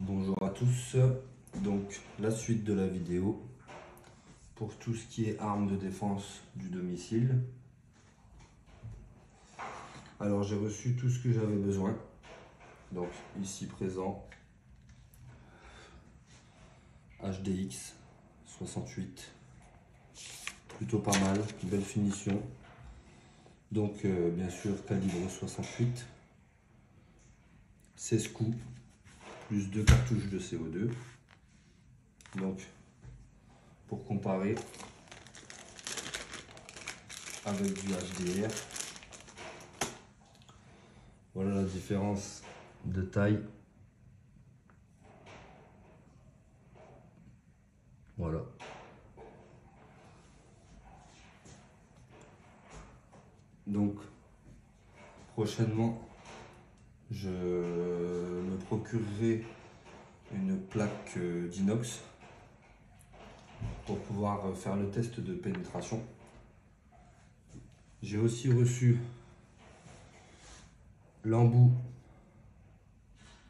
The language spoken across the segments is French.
Bonjour à tous, donc la suite de la vidéo pour tout ce qui est armes de défense du domicile. Alors j'ai reçu tout ce que j'avais besoin, donc ici présent HDX 68, plutôt pas mal, belle finition, donc bien sûr calibre 68, 16 coups, plus 2 cartouches de CO2, donc pour comparer avec du HDR, voilà la différence de taille. Voilà. Donc prochainement je me procurerai une plaque d'inox pour pouvoir faire le test de pénétration. J'ai aussi reçu l'embout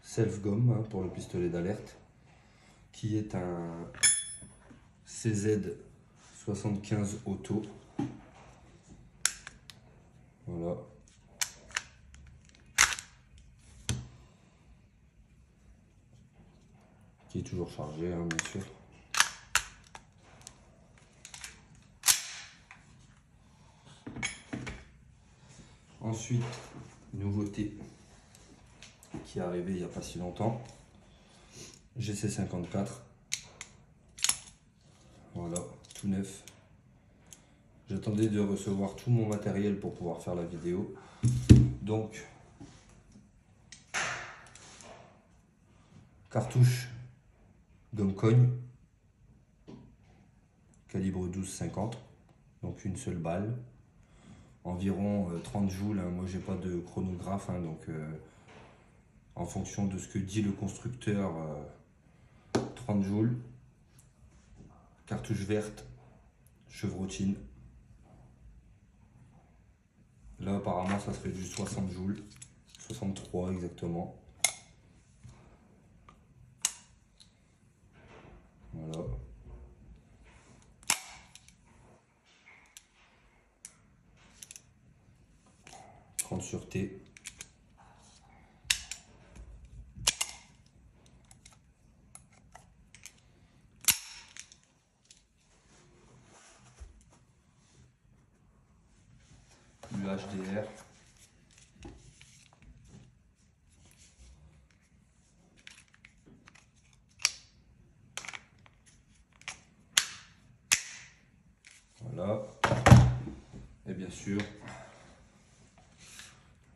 self-gomme pour le pistolet d'alerte, qui est un CZ 75 auto. Voilà. Qui est toujours chargé, hein, bien sûr. Ensuite, nouveauté qui est arrivée il n'y a pas si longtemps, GC54. Voilà, tout neuf. J'attendais de recevoir tout mon matériel pour pouvoir faire la vidéo. Donc, cartouche gomme cogne, calibre 12-50, donc une seule balle, environ 30 joules. Hein. Moi j'ai pas de chronographe, hein, donc en fonction de ce que dit le constructeur, 30 joules. Cartouche verte, chevrotine. Là apparemment ça serait du 60 joules, 63 exactement. Voilà. Grande sûreté. Le HDR. Voilà. Et bien sûr,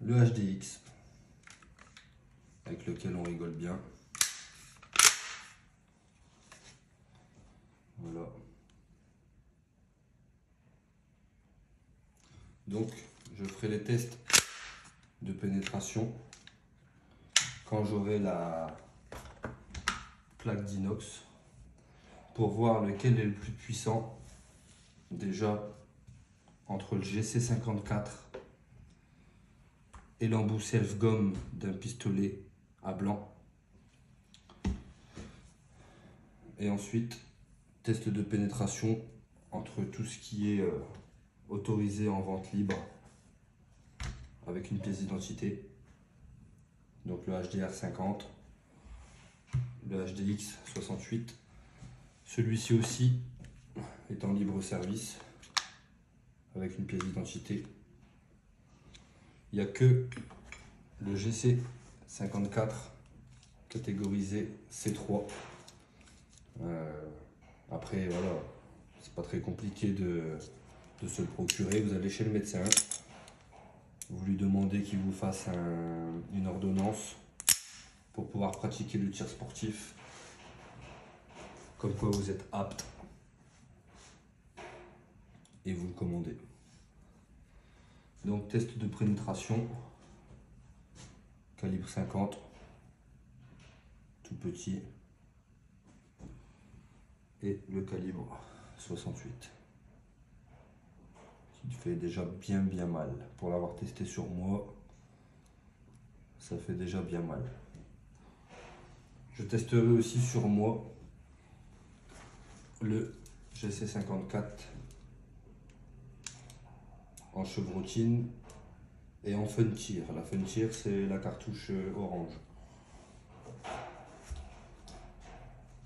le HDX, avec lequel on rigole bien. Voilà. Donc, je ferai les tests de pénétration quand j'aurai la plaque d'inox pour voir lequel est le plus puissant. Déjà, entre le GC54 et l'embout self-gomme d'un pistolet à blanc. Et ensuite, test de pénétration entre tout ce qui est autorisé en vente libre avec une pièce d'identité. Donc le HDR 50, le HDX 68. Celui-ci aussi est en libre service avec une pièce d'identité. Il n'y a que le GC54 catégorisé C3. Après voilà, c'est pas très compliqué de se le procurer. Vous allez chez le médecin, vous lui demandez qu'il vous fasse une ordonnance pour pouvoir pratiquer le tir sportif, comme quoi vous êtes apte, et vous le commandez. Donc test de pénétration, calibre 50, tout petit, et le calibre 68, qui fait déjà bien mal. Pour l'avoir testé sur moi, ça fait déjà bien mal. Je testerai aussi sur moi le GC54 en chevrotine et en Funtir. La Funtir, c'est la cartouche orange.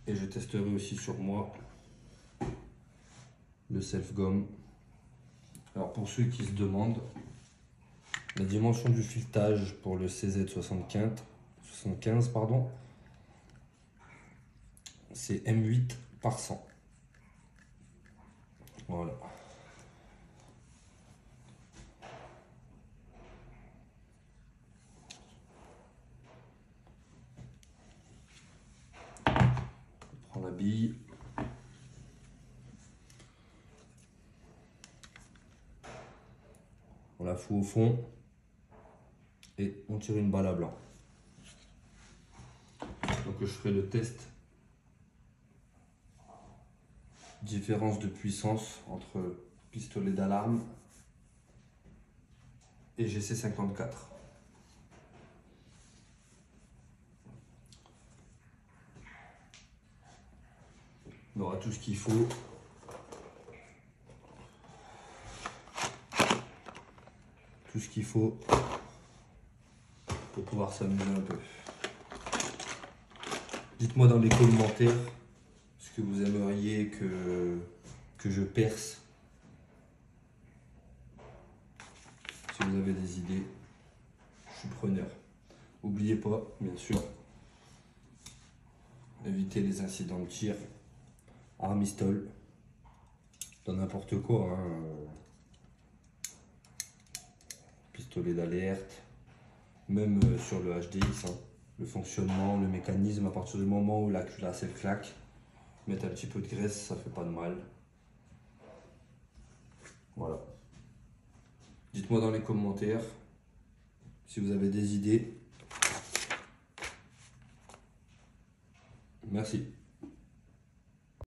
Et je testerai aussi sur moi le self-gomme. Alors pour ceux qui se demandent, la dimension du filetage pour le CZ75, pardon, c'est M8 par 100. Voilà. On prend la bille. On la fout au fond et on tire une balle à blanc. Donc je ferai le test. Différence de puissance entre pistolet d'alarme et GC54. On aura tout ce qu'il faut. Tout ce qu'il faut pour pouvoir s'amuser un peu. Dites-moi dans les commentaires ce que vous aimeriez que je perce. Si vous avez des idées, je suis preneur. N'oubliez pas, bien sûr, éviter les incidents de tir, armistol, dans n'importe quoi, hein. Pistolet d'alerte, même sur le HDX, hein. Le fonctionnement, le mécanisme, à partir du moment où la culasse elle claque, mettre un petit peu de graisse, ça fait pas de mal. Voilà. Dites-moi dans les commentaires si vous avez des idées. Merci.